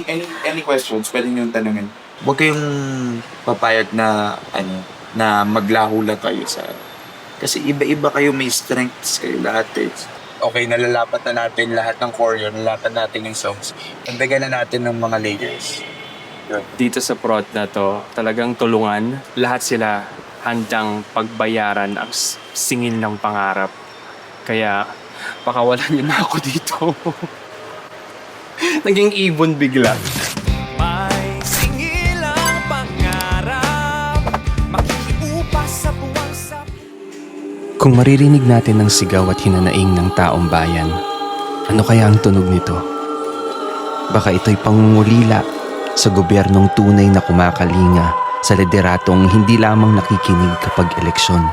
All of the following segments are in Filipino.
Any questions, pwede nyo tanungin. Huwag kayong papayag na, na maglaho lang kayo sa... Kasi iba-iba kayo, may strengths kayo lahat eh. Okay, nalalapat na natin lahat ng choreo, nalalapat natin yung songs. Tagdagan na natin ng mga layers. Dito sa prod na to, talagang tulungan. Lahat sila handang pagbayaran ang singil ng pangarap. Kaya, pakawalan niyo na ako dito. Naging ibon bigla. May singilang pangarap, makikiupa sa buwang sa... Kung maririnig natin ang sigaw at hinanaing ng taong bayan, ano kaya ang tunog nito? Baka ito'y pangungulila sa gobyernong tunay na kumakalinga sa lideratong hindi lamang nakikinig kapag eleksyon.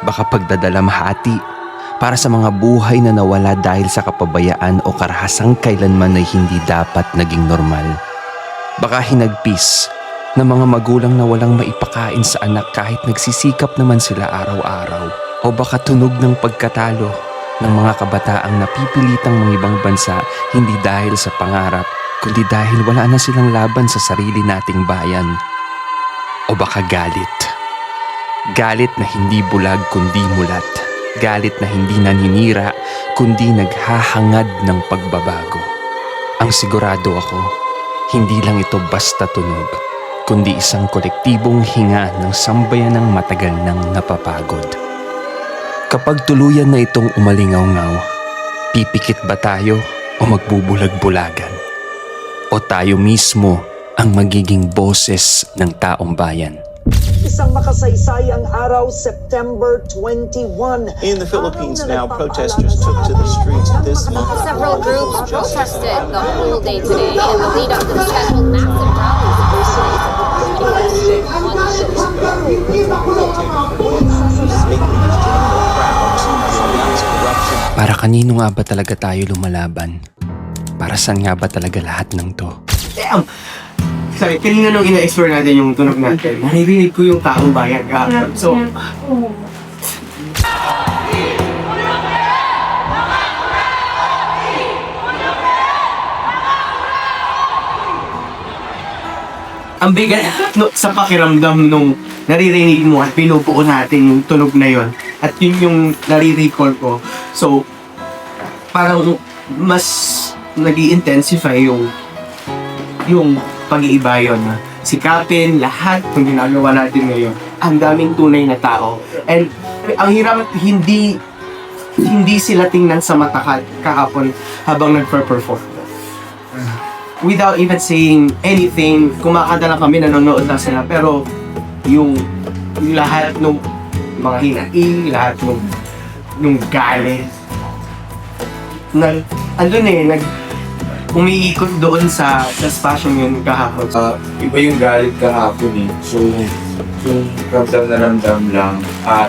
Baka pagdadalamhati para sa mga buhay na nawala dahil sa kapabayaan o karahasang kailanman ay hindi dapat naging normal. Baka hinagpis ng mga magulang na walang maipakain sa anak kahit nagsisikap naman sila araw-araw. O baka tunog ng pagkatalo ng mga kabataang napipilitang mangibang bansa hindi dahil sa pangarap, kundi dahil wala na silang laban sa sarili nating bayan. O baka galit. Galit na hindi bulag kundi mulat. Galit na hindi naninira kundi naghahangad ng pagbabago. Ang sigurado ako, hindi lang ito basta tunog, kundi isang kolektibong hinga ng sambayanang matagal nang napapagod. Kapag tuluyan na itong umalingaw-ngaw, pipikit ba tayo o magbubulag-bulagan? O tayo mismo ang magiging boses ng taong bayan? Isang makasaysayang araw, September 21. In the Philippines now, protesters took to the streets this month. Several groups protested the whole day today in the lead up to the scheduled massive Para kanino nga ba talaga tayo lumalaban? Para saan nga ba talaga lahat ng to? Damn! Sorry, kanina nung ina-explore natin yung tunog natin, naririnig ko yung taong bayan kahapon. So, ang bigat no, sa pakiramdam nung naririnig mo at pinupuo natin yung tunog na yon. At yun yung nare-recall ko. So, parang mas nag-i-intensify yung pag-iiba yun. Sikapin, lahat ng ginagawa natin ngayon. Ang daming tunay na tao. And ang hirap, hindi sila tingnan sa mata kahapon habang nagper-perform. Without even saying anything, kumakanta lang kami, nanonood lang sila. Pero yung lahat ng mga hinaing, lahat ng galit, umiikot doon sa spasyong yun kahapon. Iba yung galit kahapon eh. So ramdam na ramdam lang.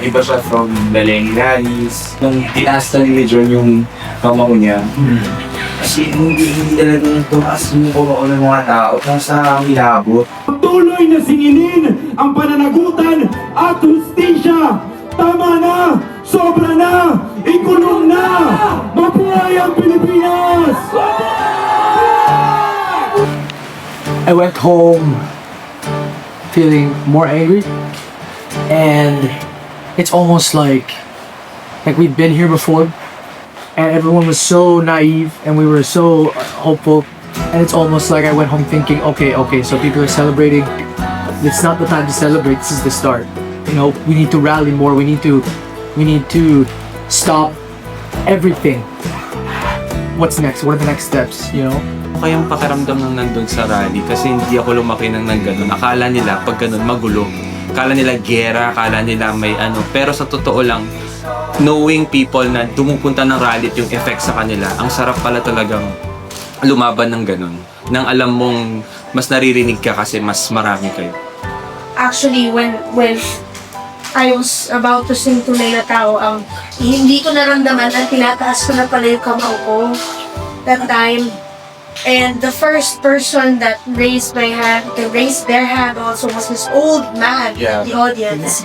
Iba siya from Lalenganis. Nung tinasta ni John yung kamao niya. Kasi hindi talaga tumaas yung kamao ng mga tao. Nasa milabot. Tuloy na singilin ang pananagutan at hustisya. Tama na! Sobra na! Ikulong na! Mabuhay ang Pilipinas! I went home feeling more angry, and it's almost like we've been here before, and everyone was so naive and we were so hopeful, and it's almost like I went home thinking, okay, so people are celebrating. It's not the time to celebrate. This is the start. You know, we need to rally more. We need to stop everything. What's next? What are the next steps? You know. Kayang pakiramdam ng nandun sa rally kasi hindi ako lumaki nang ganun. Akala nila pag ganun magulo. Akala nila gera, akala nila may ano. Pero sa totoo lang, knowing people na dumupunta ng rally at yung effect sa kanila, ang sarap pala talagang lumaban ng ganun. Nang alam mong mas naririnig ka kasi mas marami kayo. Actually, when I was about to sing Tunay na Tao, hindi ko naramdaman na tinataas ko na pala yung kamao ko that time. And the first person that raised their hand also was this old man in the audience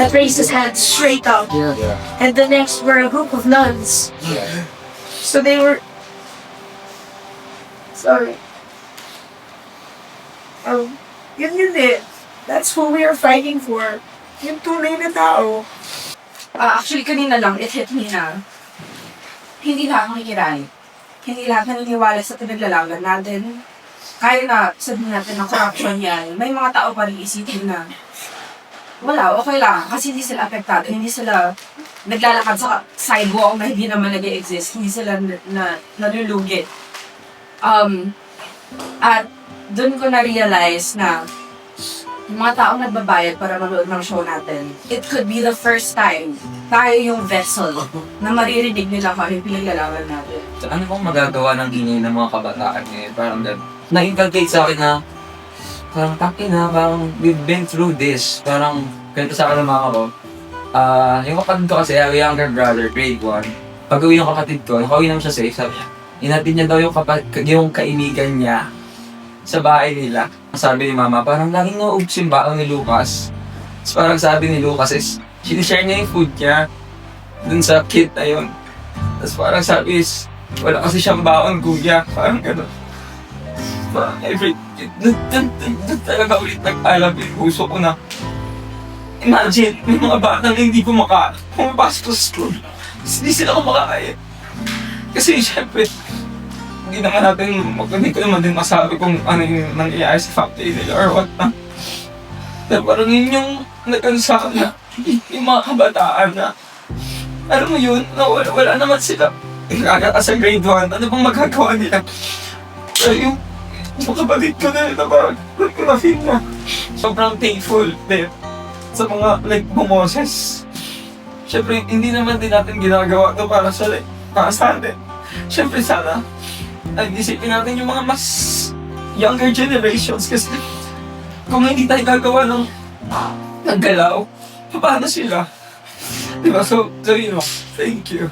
that raised his hand straight up. And the next were a group of nuns. So they were... Sorry. Yun eh. That's who we are fighting for. Yung tunay na tao. Actually, kanina lang, it hit me na hindi lahat makikiray. Hindi lahat naniniwala sa pinaglalaban natin. Kaya na sabihin natin na corruption yan, may mga tao pa rin isipin na wala, okay lang. Kasi hindi sila apektado. Hindi sila naglalakad sa sidewalk na hindi naman nag-exist. Hindi sila nalulugi. At doon ko na-realize na yung mga taong nagbabayad para manood ng show natin, it could be the first time tayo yung vessel na maririnig nila kung ano yung pinaglalaban natin. So, ano bang magagawa ng ingay ng mga kabataan ngayon? Parang na-inculcate sa akin na parang taki na, parang we've been through this. Parang ganito sa akin ng mga kapatid. Yung kapatid ko kasi, younger brother, grade 1. Pag-uwi yung kapatid ko, nakauwi naman siya safe, sabi niya, inatid niya daw yung kaibigan niya sa bahay nila. Sabi ni mama, parang laging nauubos yung baon ni Lucas. Tapos parang sabi ni Lucas is, sinishare niya yung food niya dun sa kid na yun. Tapos parang sabi is, wala kasi siyang baon, kuya. Parang gano'n. Parang doon talaga ulit nag-alab yung puso ko na, imagine, may mga batang hindi pumapasok sa school. Hindi sila kumakain. Kasi syempre, hindi ko naman din masabi kung ano yung nangyayari sa family nila or what na. Pero parang yun yung nag-ansaka na yung mga kabataan na, alam mo yun, wala naman sila. Sa grade 1, ano bang magagawa nila? Pero yung kapatid ko na ito, parang ko na-feel na sobrang thankful din sa mga bumoses. Siyempre, hindi naman din natin ginagawa ito para sa atin. Siyempre, sana isipin natin yung mga mas younger generations kasi kung hindi tayo gagawa ng galaw, paano sila? Diba? So yun, thank you.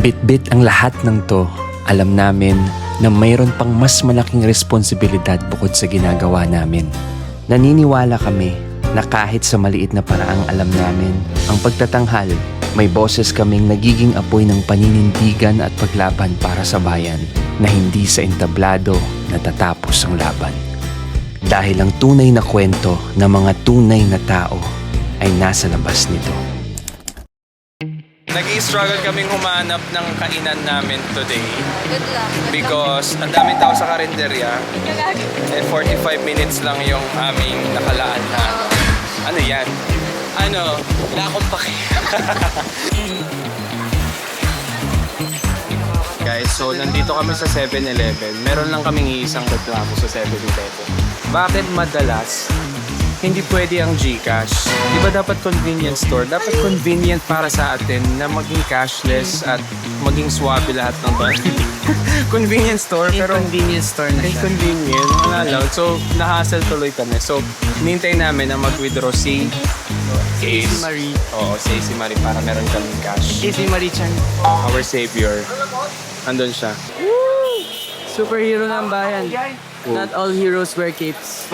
Bit-bit ang lahat ng to, alam namin na mayroon pang mas malaking responsibilidad bukod sa ginagawa namin. Naniniwala kami na kahit sa maliit na paraang alam namin ang pagtatanghal, may boses kaming nagiging apoy ng paninindigan at paglaban para sa bayan na hindi sa entablado natatapos ang laban. Dahil ang tunay na kwento ng mga tunay na tao ay nasa labas nito. Nag-i-struggle kaming humanap ng kainan namin today Good luck. because ang daming tao sa karinderya and 45 minutes lang yung aming nakalaan na ano yan? Wala akong pake. Guys, so nandito kami sa 7-Eleven. Meron lang kaming iisang reklamo sa 7-Eleven. Bakit madalas hindi pwede ang GCash? Di ba dapat convenience store? Dapat convenient para sa atin na maging cashless at maging swabe lahat ng convenience store, pero Convenience store na siya. inconvenient, wala lang. So, nahassle tuloy kami. So, nintay namin na mag-withdraw si AC Marie. Oo, si AC Marie para meron kaming cash. AC Marie Chan. Our savior. Andun siya. Superhero ng bayan. Not all heroes wear capes.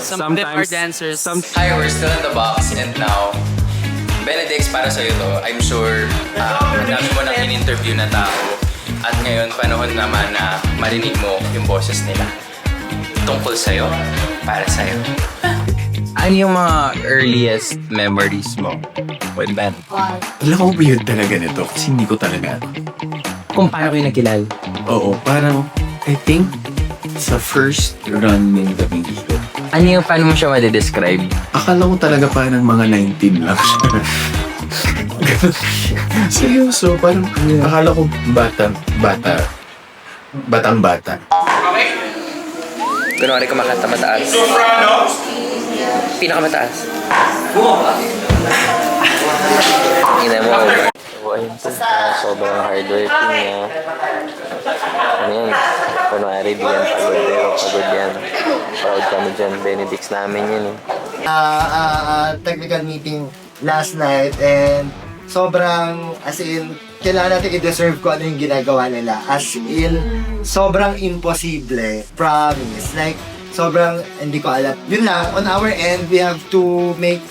Some of them are dancers. Hi, we're still in the box and now, Benedicts, para sa'yo to. I'm sure madami mo nang in-interview na tao at ngayon panahon naman na marinig mo yung boses nila. Tungkol sa'yo, para sa'yo. Ano yung mga earliest memories mo with Ben? Alam ko weird talaga nito kasi hindi ko talaga. Kung paano kayo nagkilala? Oo, parang I think sa first run ng Gabing Ikot. Ano yung paano mo siya ma-describe? Akala ko talaga parang mga 19 lang siya. Seryoso, parang akala ko batang-bata. Kunwari kumakanta mataas. Pinakamataas. Ina mo. Sobrang hardworking niya. Ano yan? Kunwari, di yan pagod. Pero pagod yan. Proud kami dyan. Benedicts namin yan eh. Technical meeting last night and sobrang, as in, kailangan natin i-deserve ko ano yung ginagawa nila. As in, sobrang imposible. Promise. Like, sobrang, hindi ko alam. Yun lang, on our end, we have to make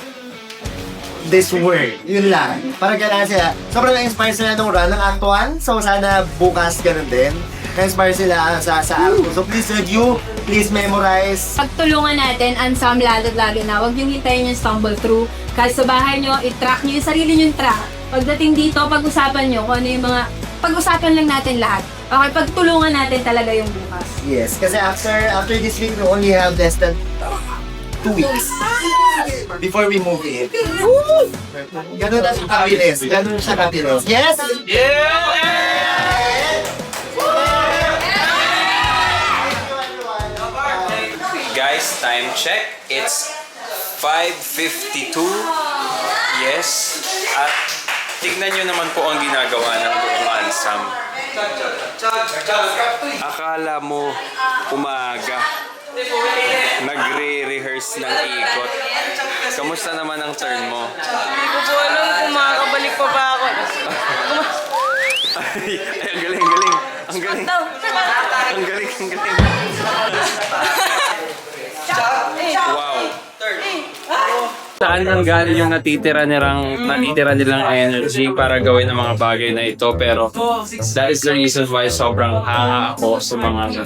this work. Yun lang. Para kailangan sila. Sobrang na-inspire sila nung run ng Act 1. So, sana bukas ganun din. na-inspire sila sa act ko. So please review, please memorize. Pagtulungan natin, ensemble lalo na. Huwag niyong hintayin yung stumble through. Kahit sa bahay niyo, i-track niyo yung sarili niyong track. Pagdating dito, pag-usapan niyo kung ano yung mga... Pag-usapan lang natin lahat. Okay, pagtulungan natin talaga yung bukas. Yes, kasi after this week, we only have less than 2 weeks before we move in. Ganun na siya kabilis. Ganun siya kabilis. Yes? Guys, time check. It's 5:52. Yes. At tignan nyo naman po ang ginagawa ng buong ansam. Akala mo umaga. Nagre-rehearse ng ikot. Kamusta naman ang turn mo? Hindi ko po alam kung makakabalik pa ba ako. Ay, ang galing. Ang galing. Ang galing. Wow. Saan nang galing yung natitira nilang energy para gawin ang mga bagay na ito, pero that is the reason why sobrang hanga ako sa mga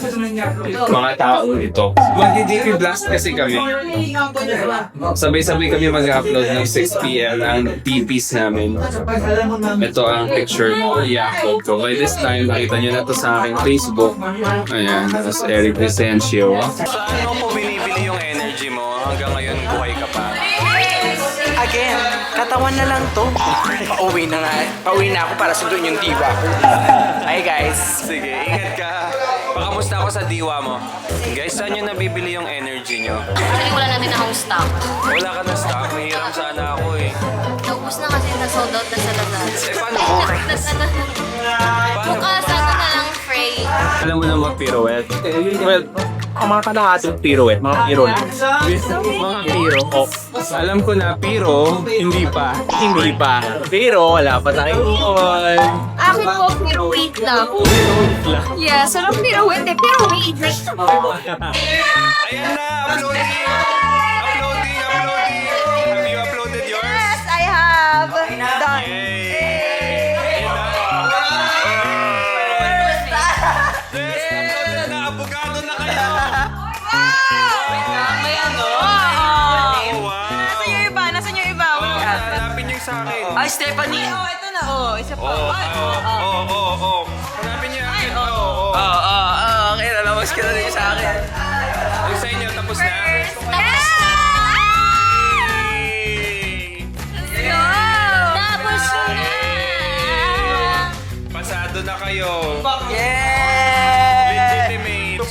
tao ito. Magdi-DP blast kasi kami. Sabay-sabay kami mag-upload ng 6 PM ang DPs namin. Ito ang picture ko, i-upload ko. By this time, nakita nyo na to sa aking Facebook. Ayan, tapos Eric Vicencio. Saan mo po binibili yung energy mo? Hanggang ngayon, buhay ka pa. Again, katawan na lang to. Pauwi na nga. Pauwi na ako para sunduin yung diwa ko. Hi guys. Sige, ingat ka. Pakamusta ako sa diwa mo. Guys, saan nyo nabibili yung energy nyo? Actually, wala na din akong stock. Wala ka na stock. Mahiram sana ako eh. Naubos na kasi na-sold out na sa Lazada. Eh, paano po? Bukas, ano na lang, Frey. Alam mo na mag-pirouette? Well, ang mga kalahating pirouette, mga piro lang. Mga piro. Oh. Alam ko na, piro, hindi pa. Pero, wala pa tayong ikon. Akin po, pirouette lang. Yes, walang pirouette eh. Pirouette. Ayan na, uploading! Have you uploaded yours? Yes, I have. Done. Uploaded na, abogado na kayo! Nasaan yung iba? Hanapin niyo sa akin. Ay, Stephanie. Ito na, isa pa. Hanapin niyo akin. Okay, nalabas ka na rin sa akin. Yung sa inyo, tapos na? Tapos na! Pasado na kayo. Yeah! Legitimate.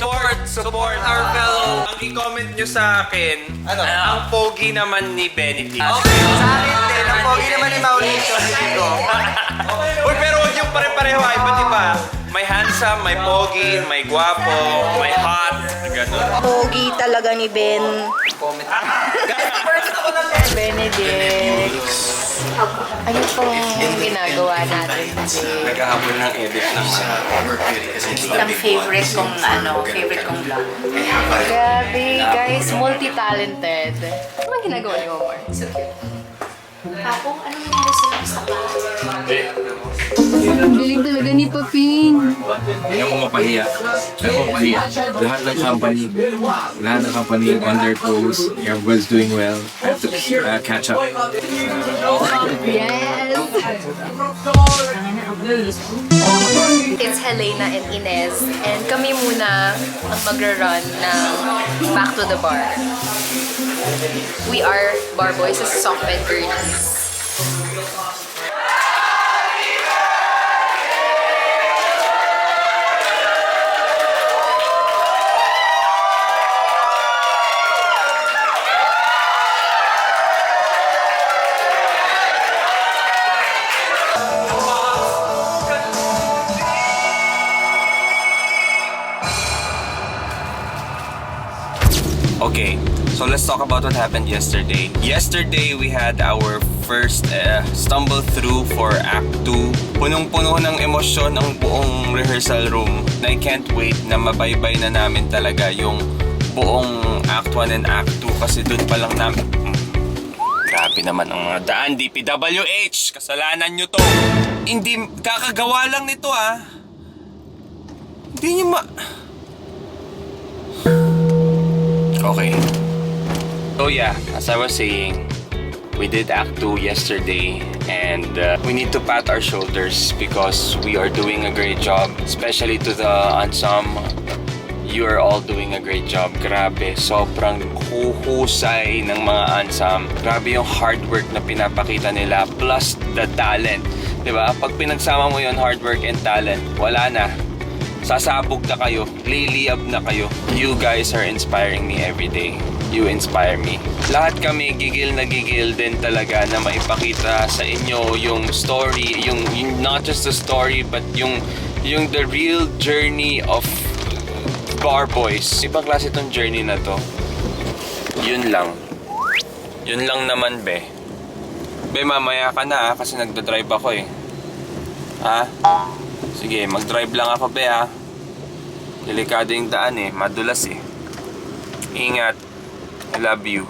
Support our fellow. Ang i-comment nyo sa akin, ang pogi naman ni Benedict. Okay, sa akin din. Ang pogi naman ni Mauricio. Uy, pero huwag yung pare-pareho. Iba't iba. May handsome, may pogi, may gwapo, may hot. Ganun. Pogi talaga ni Ben. Benedict. Ano pong ginagawa natin? Naghahabol ng edit ng Ang favorite kong vlog. Grabe, guys, multi-talented. Ano ang ginagawa ni Omar? So cute. Ako, ano nangyari sa Ang galing talaga ni Papin. Hindi ako mapahiya. Lahat ng company on their toes. Everyone's doing well. I have to catch up. Yes! It's Helena and Inez. And kami muna ang magra-run ng Back to the Bar. We are bar boys as Sockman Girlies. Okay, so let's talk about what happened yesterday. Yesterday, we had our first stumble through for Act 2. Punong-puno ng emosyon ang buong rehearsal room. I can't wait na mabaybay na namin talaga yung buong Act 1 and Act 2 kasi doon pa lang namin... Grabe naman ang mga daan, DPWH! Kasalanan nyo to! Hindi, kakagawa lang nito ah! Hindi niyo Okay. So yeah, as I was saying, we did Act 2 yesterday and we need to pat our shoulders because we are doing a great job, especially to the ensemble. You are all doing a great job. Grabe, sobrang huhusay ng mga ensemble. Grabe yung hard work na pinapakita nila plus the talent. Diba? Pag pinagsama mo yung hard work and talent, wala na. Sasabog na kayo. Liliyab na kayo. You guys are inspiring me every day. You inspire me. Lahat kami gigil na gigil din talaga na maipakita sa inyo yung story, yung not just the story but yung the real journey of Bar Boys. Ibang klase tong journey na to. Yun lang. Yun lang naman, be. Be, mamaya ka na kasi nagdadrive ako eh. Ha? Sige, mag-drive lang ako, be, ha? Delikado yung daan eh. Madulas eh. Ingat. I love you.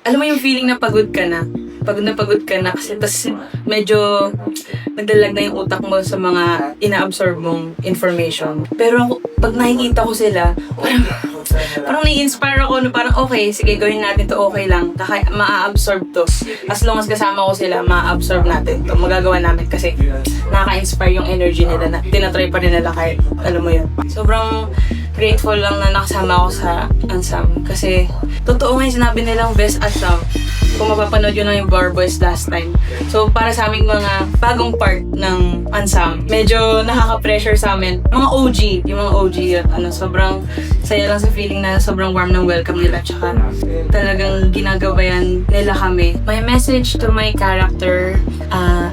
Alam mo yung feeling na pagod ka na? Pagod ka na kasi tas medyo nagdalag na yung utak mo sa mga ina-absorb mong information. Pero pag nakikita ko sila, parang nai-inspire ako na parang okay, sige gawin natin to, okay lang. Ma-absorb to. As long as kasama ko sila, ma-absorb natin to. Magagawa namin kasi nakaka-inspire yung energy nila na tinatry pa rin nila kahit alam mo yun. Sobrang grateful lang na nakasama ako sa ensemble kasi totoo nga yung sinabi nilang best ensemble. Kung mapapanood yun na yung Bar Boys last time. So, para sa aming mga bagong part ng ensemble, medyo nakaka-pressure sa amin. Mga OG, yung mga OG, sobrang saya lang sa feeling na sobrang warm ng welcome nila. Tsaka talagang ginagabayan nila kami. My message to my character,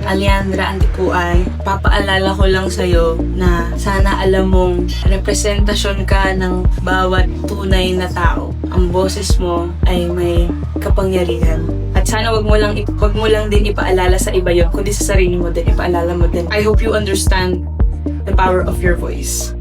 Aliandra Antipuay, papaalala ko lang sa'yo na sana alam mong representasyon ka ng bawat tunay na tao. Ang boses mo ay may kapangyarihan. At sana wag mo lang din ipaalala sa iba yun, kundi sa sarili mo din, ipaalala mo din. I hope you understand the power of your voice.